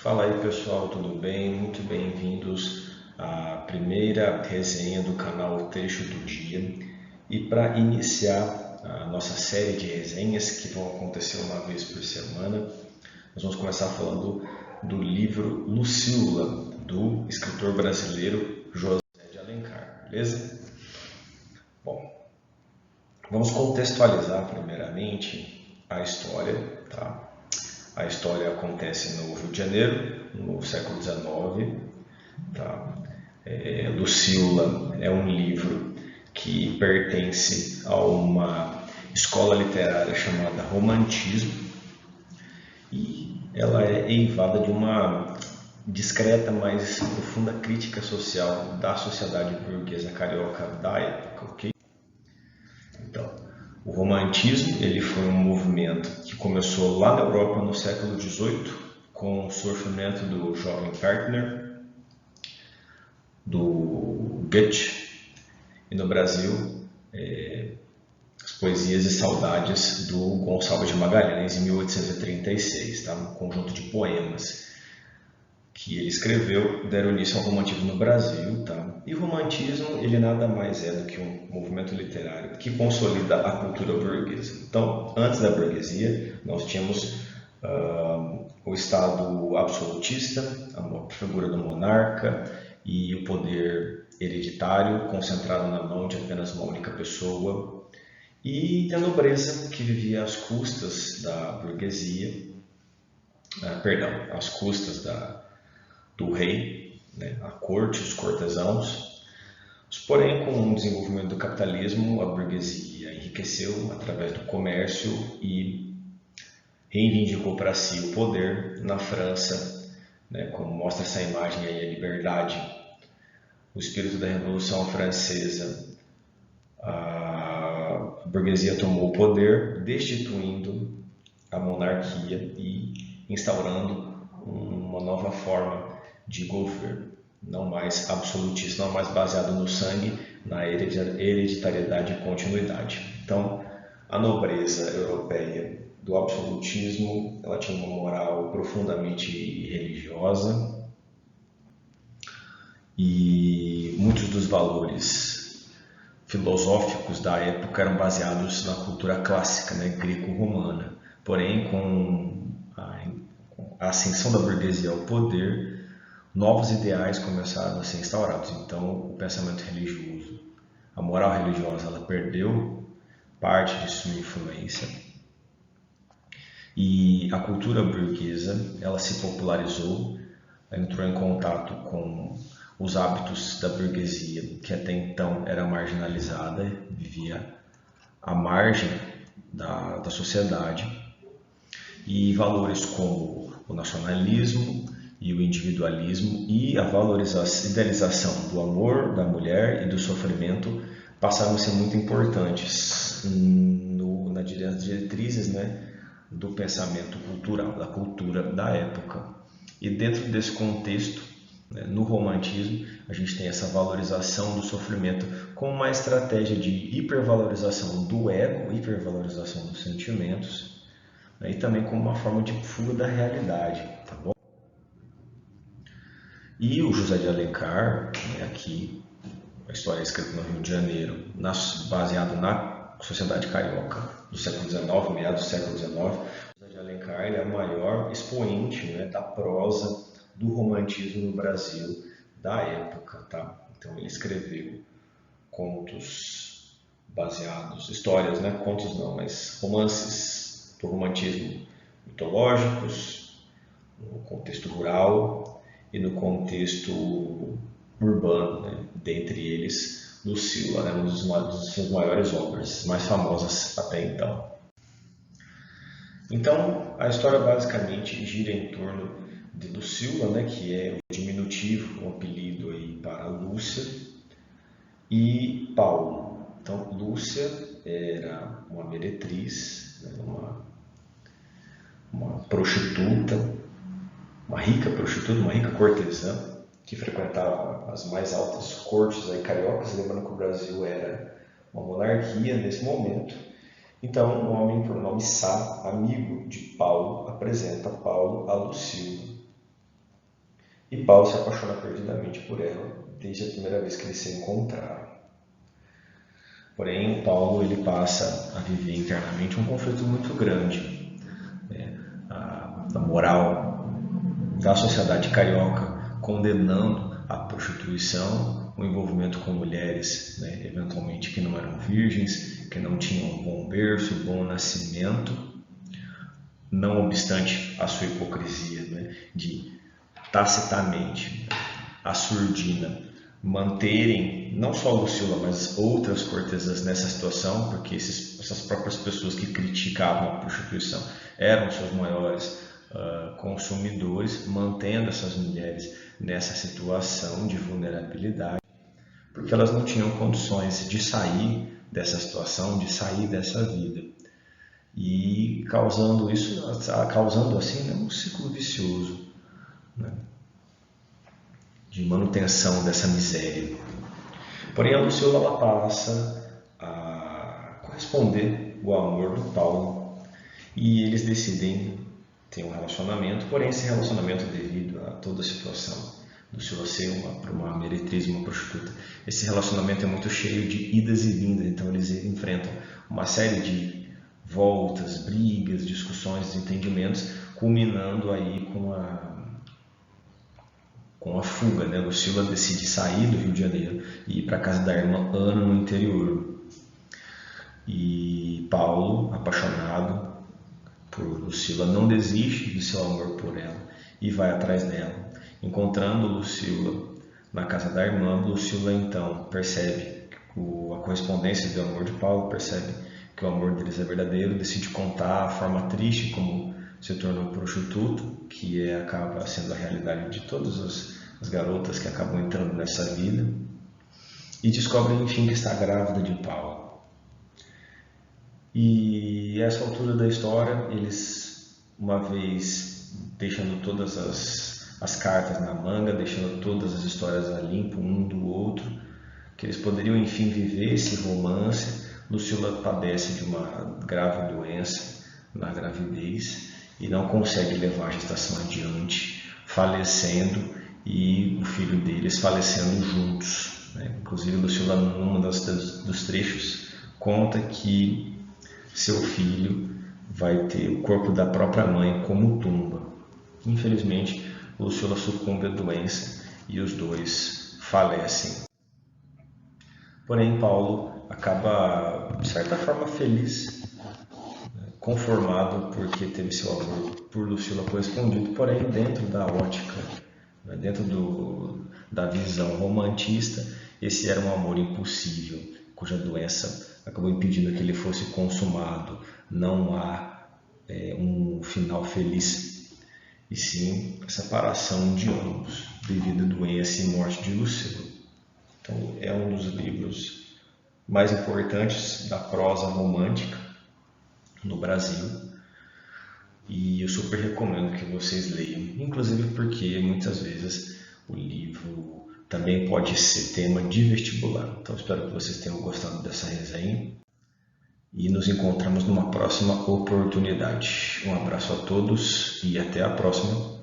Fala aí pessoal, tudo bem? Muito bem-vindos à primeira resenha do canal Trecho do Dia. E para iniciar a nossa série de resenhas que vão acontecer uma vez por semana, nós vamos começar falando do livro Lucília, do escritor brasileiro José de Alencar, beleza? Bom, vamos contextualizar primeiramente a história, tá? A história acontece no Rio de Janeiro, no século XIX. Tá? Lucília é um livro que pertence a uma escola literária chamada Romantismo e ela é eivada de uma discreta, mas profunda crítica social da sociedade burguesa carioca da época, ok? Então, o romantismo ele foi um movimento que começou lá na Europa no século XVIII, com o surgimento do jovem Partner, do Goethe, e no Brasil as poesias e saudades do Gonçalves de Magalhães em 1836, tá? Um conjunto de poemas que ele escreveu deram início ao romantismo no Brasil, tá? E o romantismo ele nada mais é do que um movimento literário que consolida a cultura burguesa. Então, antes da burguesia, nós tínhamos o Estado absolutista, a figura do monarca e o poder hereditário concentrado na mão de apenas uma única pessoa, e a nobreza que vivia às custas da burguesia, às custas do rei, né, a corte, os cortesãos. Porém, com o desenvolvimento do capitalismo, a burguesia enriqueceu através do comércio e reivindicou para si o poder na França, né, como mostra essa imagem aí, a liberdade, o espírito da Revolução Francesa. A burguesia tomou o poder, destituindo a monarquia e instaurando uma nova forma de governo, não mais absolutista, não mais baseado no sangue, na hereditariedade e continuidade. Então, a nobreza europeia do absolutismo, ela tinha uma moral profundamente religiosa e muitos dos valores filosóficos da época eram baseados na cultura clássica, né, greco-romana. Porém, com a ascensão da burguesia ao poder, novos ideais começaram a ser instaurados. Então, o pensamento religioso, a moral religiosa, ela perdeu parte de sua influência e a cultura burguesa, ela se popularizou, entrou em contato com os hábitos da burguesia, que até então era marginalizada, vivia à margem da sociedade, e valores como o nacionalismo e o individualismo e a idealização do amor, da mulher e do sofrimento passaram a ser muito importantes nas diretrizes, né, do pensamento cultural, da cultura da época. E dentro desse contexto, né, no romantismo, a gente tem essa valorização do sofrimento como uma estratégia de hipervalorização do ego, hipervalorização dos sentimentos, né, e também como uma forma de fuga da realidade, tá bom? E o José de Alencar, né, aqui, a história é escrita no Rio de Janeiro, baseado na sociedade carioca do século XIX, meados do século XIX. José de Alencar ele é o maior expoente, né, da prosa do romantismo no Brasil da época, tá? Então ele escreveu contos baseados, histórias, né? Contos não, mas romances do romantismo mitológicos, no contexto rural e no contexto urbano, né? Dentre eles, Lucília, né? Uma das suas maiores obras, mais famosas até então. Então, a história basicamente gira em torno de Lucília, né, que é o diminutivo, um apelido aí para Lúcia, e Paulo. Então, Lúcia era uma meretriz, né, uma prostituta, uma rica prostituta, uma rica cortesã, que frequentava as mais altas cortes aí cariocas, lembrando que o Brasil era uma monarquia nesse momento. Então, um homem por nome Sá, amigo de Paulo, apresenta Paulo a Lucília. E Paulo se apaixona perdidamente por ela desde a primeira vez que eles se encontraram. Porém, Paulo ele passa a viver internamente um conflito muito grande. A moral da sociedade carioca condenando a prostituição, o envolvimento com mulheres, né, eventualmente que não eram virgens, que não tinham um bom berço, bom nascimento, não obstante a sua hipocrisia, né, de tacitamente a surdina manterem não só a Lucila, mas outras cortesãs nessa situação, porque essas próprias pessoas que criticavam a prostituição eram seus maiores consumidores, mantendo essas mulheres nessa situação de vulnerabilidade, porque elas não tinham condições de sair dessa situação, de sair dessa vida. E causando assim, né, um ciclo vicioso, né, de manutenção dessa miséria. Porém, a Lucila ela passa a corresponder o amor do Paulo e eles decidem ter um relacionamento, porém esse relacionamento, devido a toda a situação do Lucila ser uma meretriz, uma prostituta, esse relacionamento é muito cheio de idas e vindas, então eles enfrentam uma série de voltas, brigas, discussões, desentendimentos, culminando aí com a fuga, né? Lucila decide sair do Rio de Janeiro e ir para a casa da irmã Ana no interior. E Paulo, apaixonado por Lucila, não desiste do seu amor por ela e vai atrás dela. Encontrando Lucila na casa da irmã, Lucila então percebe a correspondência do amor de Paulo, percebe que o amor deles é verdadeiro, decide contar a forma triste como se tornou prostituto, que acaba sendo a realidade de todas as garotas que acabam entrando nessa vida, e descobre enfim que está grávida de Paulo. E a essa altura da história, eles, uma vez deixando todas as cartas na manga, deixando todas as histórias a limpo um do outro, que eles poderiam enfim viver esse romance, Lucila padece de uma grave doença na gravidez e não consegue levar a gestação adiante, falecendo, e o filho deles falecendo juntos, né? Inclusive, Lucila, num dos trechos, conta que seu filho vai ter o corpo da própria mãe como tumba. Infelizmente, Lucila sucumbe à doença e os dois falecem. Porém, Paulo acaba, de certa forma, feliz, conformado porque teve seu amor por Lucila correspondido, porém dentro da ótica, dentro da visão romantista, esse era um amor impossível, cuja doença acabou impedindo que ele fosse consumado. Não há um final feliz, e sim a separação de ambos devido à doença e morte de Lucila. Então é um dos livros mais importantes da prosa romântica no Brasil, e eu super recomendo que vocês leiam, inclusive porque muitas vezes o livro também pode ser tema de vestibular. Então espero que vocês tenham gostado dessa resenha e nos encontramos numa próxima oportunidade. Um abraço a todos e até a próxima.